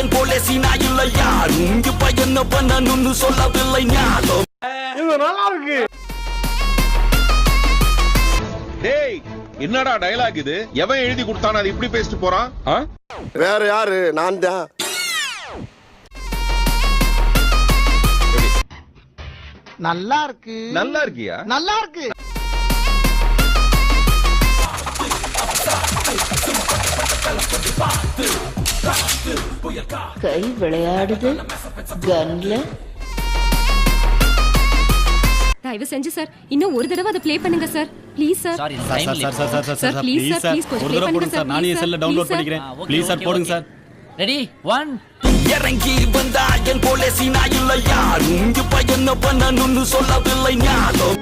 என் போல சீனா இல்ல யாரும் இப்ப என்ன பண்ணணும்னு சொல்லவில்லை ஞாபகம். இது நல்லா இருக்கு. டேய் என்னடா டயலாக் இது? எவன் எழுதி கொடுத்தானே அது இப்படி பேசிட்டு போறான்? வேற யாரு? நான் தான். நல்லா இருக்கு. நல்லா இருக்கியா? நல்லா இருக்கு. கை விளையாடுது கன்ல. தயவு செஞ்சு சார் இன்னும் ஒரு தடவை அதை ப்ளே பண்ணுங்க sir. Please sir. Sir please sir please கொஞ்சம் ப்ளே பண்ணுங்க சார். நானே செல்ல டவுன்லோட் பண்ணிக்கிறேன். ப்ளீஸ் சார் போடுங்க சார். ரெடி 1 இறங்கி வந்தா என் போல சீனா இல்ல யாரும் இப்ப என்ன பண்ணணும்னு சொல்லவில்லை ஞாபகம்.